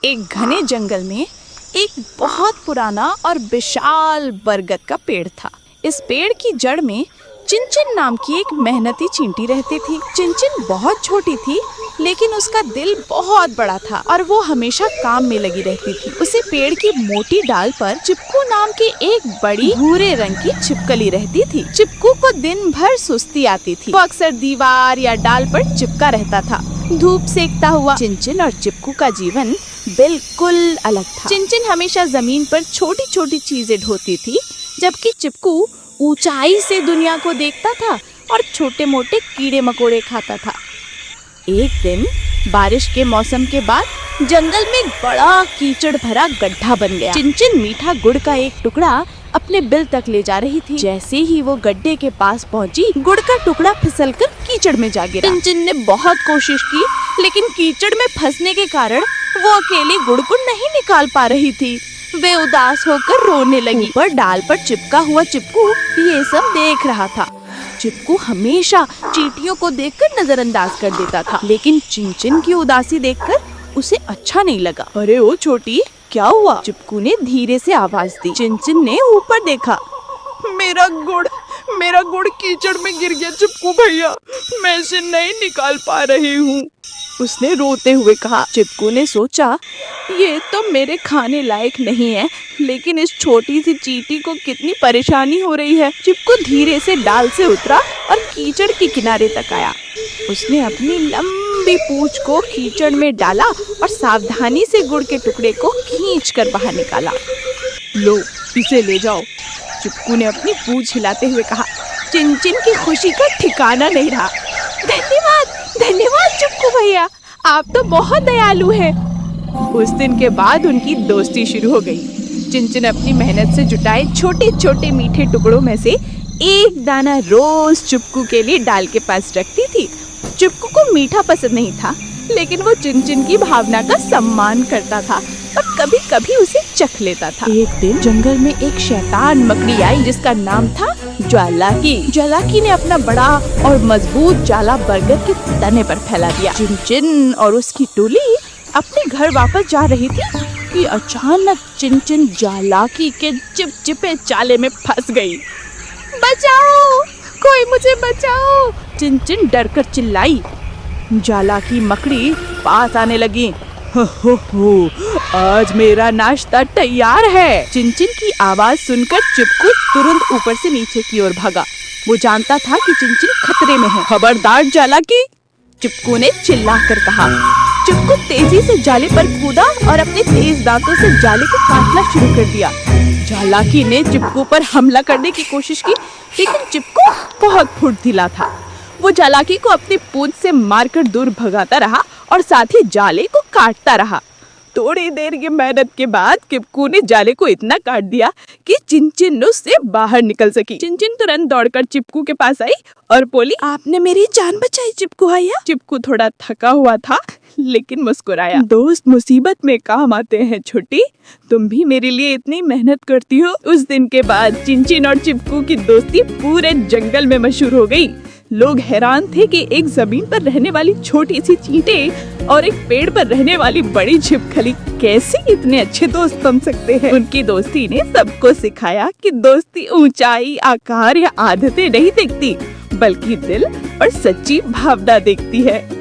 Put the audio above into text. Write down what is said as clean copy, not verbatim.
एक घने जंगल में एक बहुत पुराना और विशाल बरगद का पेड़ था। इस पेड़ की जड़ में चिनचिन नाम की एक मेहनती चींटी रहती थी। चिनचिन बहुत छोटी थी, लेकिन उसका दिल बहुत बड़ा था और वो हमेशा काम में लगी रहती थी। उसे पेड़ की मोटी डाल पर चिपकू नाम की एक बड़ी भूरे रंग की छिपकली रहती थी। चिपकू को दिन भर सुस्ती आती थी। वो अक्सर दीवार या डाल पर चिपका रहता था, धूप सेकता हुआ। चिनचिन और चिपकू का जीवन बिल्कुल अलग था। चिनचिन हमेशा जमीन पर छोटी छोटी चीजें ढोती थी, जबकि चिपकू ऊंचाई से दुनिया को देखता था और छोटे मोटे कीड़े मकोड़े खाता था। एक दिन बारिश के मौसम के बाद जंगल में एक बड़ा कीचड़ भरा गड्ढा बन गया। चिनचिन मीठा गुड़ का एक टुकड़ा अपने बिल तक ले जा रही थी। जैसे ही वो गड्ढे के पास पहुंची, गुड़ का टुकड़ा फिसलकर कीचड़ में जा गिरा। चिनचिन ने बहुत कोशिश की, लेकिन कीचड़ में फंसने के कारण वो अकेली गुड़ को नहीं निकाल पा रही थी। वे उदास होकर रोने लगी। ऊपर डाल पर चिपका हुआ चिपकू ये सब देख रहा था। चिपकू हमेशा चींटियों को देखकर नजरअंदाज कर देता था, लेकिन चिनचिन की उदासी देखकर उसे अच्छा नहीं लगा। अरे ओ छोटी, क्या हुआ? चिपकू ने धीरे से आवाज दी। चिनचिन ने ऊपर देखा। मेरा गुड़ कीचड़ में गिर गया चिपकू भैया, मैं इसे नहीं निकाल पा रही हूँ, उसने रोते हुए कहा। चिपकू ने सोचा, ये तो मेरे खाने लायक नहीं है, लेकिन इस छोटी सी चींटी को कितनी परेशानी हो रही है। चिपकू धीरे से डाल से उतरा और कीचड़ के किनारे तक आया। उसने अपनी लंबी पूंछ को कीचड़ में डाला और सावधानी से गुड़ के टुकड़े को खींचकर बाहर निकाला। लो, इसे ले जाओ, चिपकू ने अपनी पूंछ हिलाते हुए कहा। चिनचिन की खुशी का ठिकाना नहीं रहा। धन्यवाद चिपकू भैया, आप तो बहुत दयालु हैं। उस दिन के बाद उनकी दोस्ती शुरू हो गई। चिनचिन अपनी मेहनत से जुटाए छोटे छोटे मीठे टुकड़ों में से एक दाना रोज चिपकू के लिए डाल के पास रखती थी। चिपकू को मीठा पसंद नहीं था, लेकिन वो चिनचिन की भावना का सम्मान करता था और कभी कभी उसे चख लेता था। एक दिन जंगल में एक शैतान मकड़ी आई, जिसका नाम था ज्वालाकी। ज्वालाकी ने अपना बड़ा और मजबूत जाला बरगद के तने पर फैला दिया। चिनचिन और उसकी टोली अपने घर वापस जा रही थी कि अचानक चिनचिन ज्वालाकी के चिपचिपे जाले में फंस गई। बचाओ, कोई मुझे बचाओ, चिनचिन डरकर चिल्लाई। ज्वालाकी मकड़ी पास आने लगी। हो, आज मेरा नाश्ता तैयार है। चिनचिन की आवाज सुनकर चिपकू तुरंत ऊपर से नीचे की ओर भागा। वो जानता था कि चिनचिन खतरे में है। खबरदार ज्वालाकी, चिपकू ने चिल्लाकर कहा। चिपकू तेजी से जाले पर कूदा और अपने तेज दांतों से जाले को काटना शुरू कर दिया। ज्वालाकी ने चिपकू पर हमला करने की कोशिश की, लेकिन चिपकू बहुत फुर्तीला था। वो ज्वालाकी को अपनी पूंछ से मारकर दूर भगाता रहा और साथ ही जाले को काटता रहा। थोड़ी देर की मेहनत के बाद चिपकू ने जाले को इतना काट दिया कि चिनचिन उससे बाहर निकल सकी। चिनचिन तुरंत दौड़कर चिपकू के पास आई और बोली, आपने मेरी जान बचाई चिपकू भैया। चिपकू थोड़ा थका हुआ था, लेकिन मुस्कुराया। दोस्त मुसीबत में काम आते हैं छोटी, तुम भी मेरे लिए इतनी मेहनत करती हो। उस दिन के बाद चिनचिन और चिपकू की दोस्ती पूरे जंगल में मशहूर हो गई। लोग हैरान थे कि एक जमीन पर रहने वाली छोटी सी चींटी और एक पेड़ पर रहने वाली बड़ी छिपकली कैसे इतने अच्छे दोस्त बन सकते हैं। उनकी दोस्ती ने सबको सिखाया कि दोस्ती ऊंचाई, आकार या आदतें नहीं देखती, बल्कि दिल और सच्ची भावना देखती है।